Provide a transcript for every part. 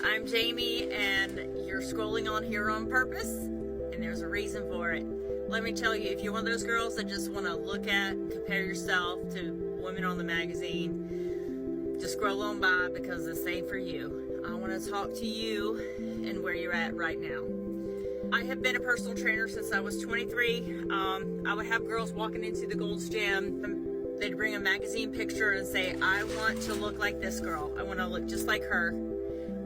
I'm Jamie, and you're scrolling on here on purpose, and there's a reason for it. Let me tell you, if you're one of those girls that just want to look at and compare yourself to women on the magazine, just scroll on by because it's ain't for you. I want to talk to you and where you're at right now. I have been a personal trainer since I was 23. I would have girls walking into the Gold's Gym. They'd bring a magazine picture and say, I want to look like this girl. I want to look just like her.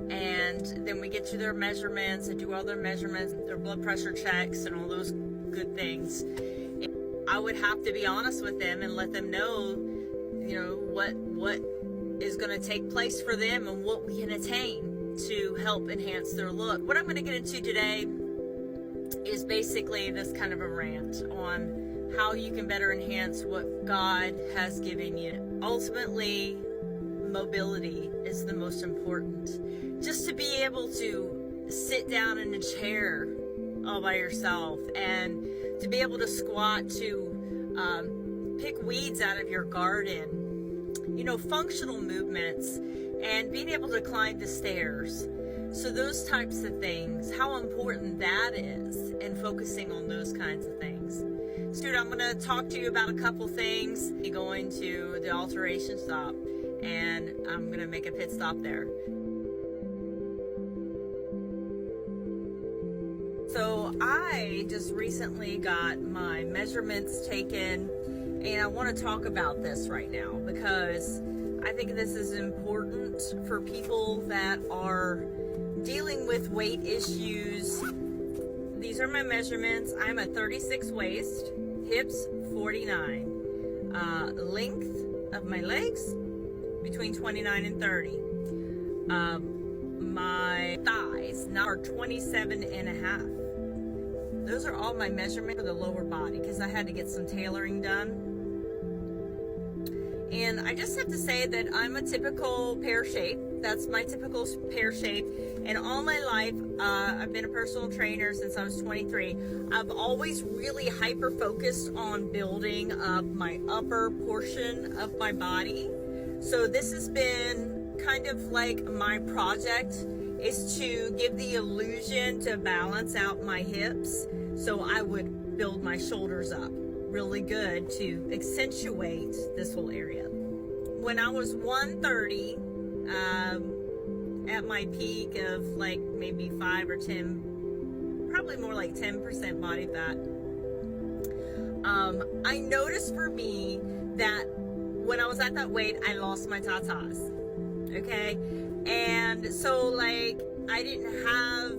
And then we get to their measurements and do all their measurements, their blood pressure checks and all those good things. I would have to be honest with them and let them know, what is going to take place for them and what we can attain to help enhance their look. What I'm going to get into today is basically this kind of a rant on how you can better enhance what God has given you. Ultimately, mobility is the most important. Just to be able to sit down in a chair all by yourself and to be able to squat, to pick weeds out of your garden, functional movements, and being able to climb the stairs. So those types of things, how important that is, and focusing on those kinds of things. So I'm going to talk to you about a couple things. Going to the alteration stop, and I'm going to make a pit stop there. So I just recently got my measurements taken, and I want to talk about this right now because I think this is important for people that are dealing with weight issues. These are my measurements. I'm a 36 waist, hips 49, length of my legs between 29 and 30. My thighs now are 27 and a half. Those are all my measurements for the lower body because I had to get some tailoring done. And I just have to say that I'm a typical pear shape. That's my typical pear shape. And all my life, I've been a personal trainer since I was 23. I've always really hyper-focused on building up my upper portion of my body. So this has been kind of like my project, is to give the illusion to balance out my hips. So I would build my shoulders up really good to accentuate this whole area. When I was 130, at my peak of like maybe 5 or 10, probably more like 10% body fat, I noticed for me that when I was at that weight, I lost my tatas. Okay? And so like I didn't have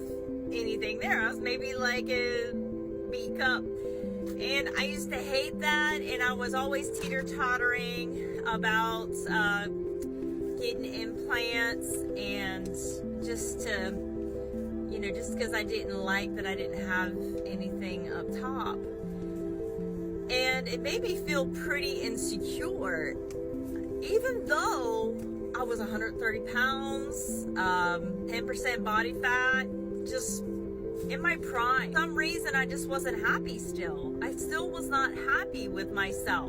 anything there. I was maybe like a B cup. And I used to hate that, and I was always teeter-tottering about getting implants, and just because I didn't like that I didn't have anything up top. And it made me feel pretty insecure, even though I was 130 pounds, 10% body fat, just in my prime. For some reason, I just wasn't happy still. I still was not happy with myself.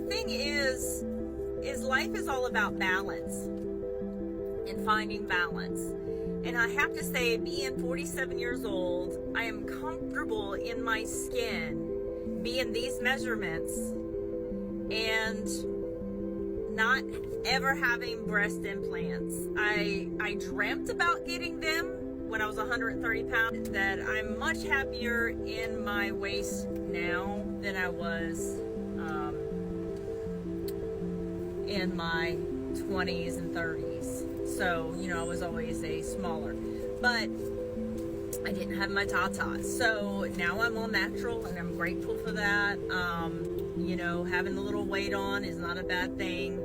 Thing is life is all about balance and finding balance. And I have to say, being 47 years old, I am comfortable in my skin, being these measurements, and not ever having breast implants. I dreamt about getting them when I was 130 pounds, that I'm much happier in my waist now than I was in my 20s and 30s. So, I was always a smaller, but I didn't have my tatas. So now I'm all natural, and I'm grateful for that. Having a little weight on is not a bad thing.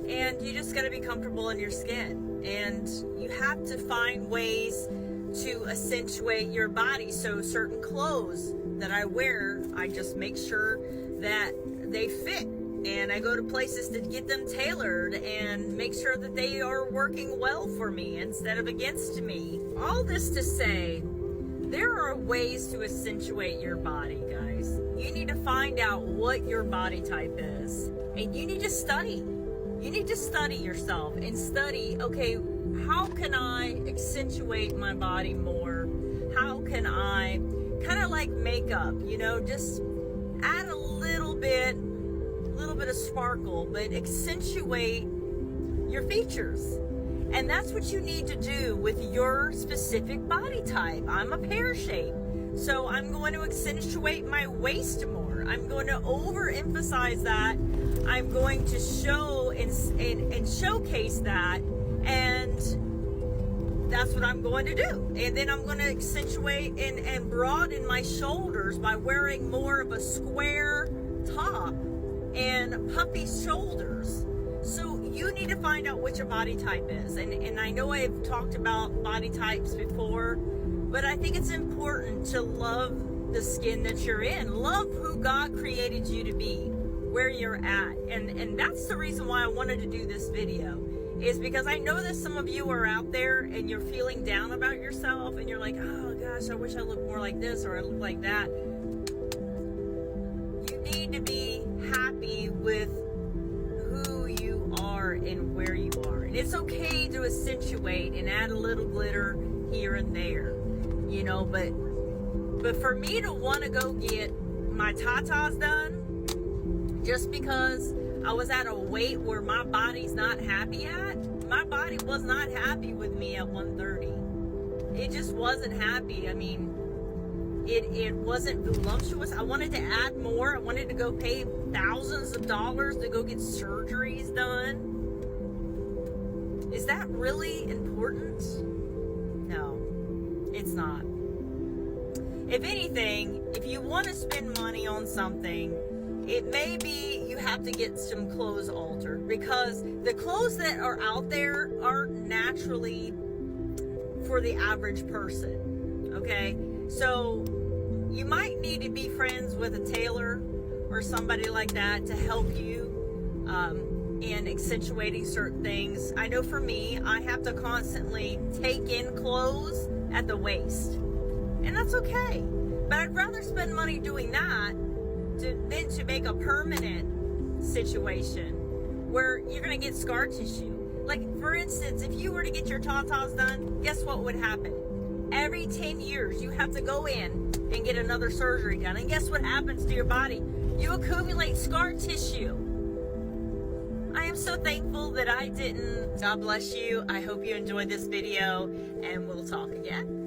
And you just got to be comfortable in your skin. And you have to find ways to accentuate your body. So certain clothes that I wear, I just make sure that they fit. And I go to places to get them tailored and make sure that they are working well for me instead of against me. All this to say, there are ways to accentuate your body, guys. You need to find out what your body type is. And you need to study. You need to study yourself and study, okay, how can I accentuate my body more? How can I kind of like makeup, you know, just add a little bit of sparkle, but accentuate your features. And that's what you need to do with your specific body type. I'm a pear shape, so I'm going to accentuate my waist more. I'm going to overemphasize that. I'm going to show and showcase that, and that's what I'm going to do. And then I'm going to accentuate and broaden my shoulders by wearing more of a square top and puffy shoulders. So you need to find out what your body type is. And I know I've talked about body types before, but I think it's important to love the skin that you're in. Love who God created you to be, where you're at. And that's the reason why I wanted to do this video, is because I know that some of you are out there and you're feeling down about yourself and you're like, oh gosh, I wish I looked more like this or I look like that. You need to be happy with who you are and where you are. And it's okay to accentuate and add a little glitter here and there, you know, but for me to want to go get my tatas done just because I was at a weight where my body's not happy at, my body was not happy with me at 130. It just wasn't happy. I mean, it wasn't voluptuous. I wanted to add more. I wanted to go pay thousands of dollars to go get surgeries done. Is that really important? No, it's not. If anything, if you want to spend money on something, it may be you have to get some clothes altered, because the clothes that are out there aren't naturally for the average person, okay? So you might need to be friends with a tailor or somebody like that to help you in accentuating certain things. I know for me, I have to constantly take in clothes at the waist, and that's okay. But I'd rather spend money doing that than to make a permanent situation where you're going to get scar tissue. Like, for instance, if you were to get your tatas done, guess what would happen? Every 10 years, you have to go in and get another surgery done. And guess what happens to your body? You accumulate scar tissue. I am so thankful that I didn't. God bless you. I hope you enjoyed this video, and we'll talk again.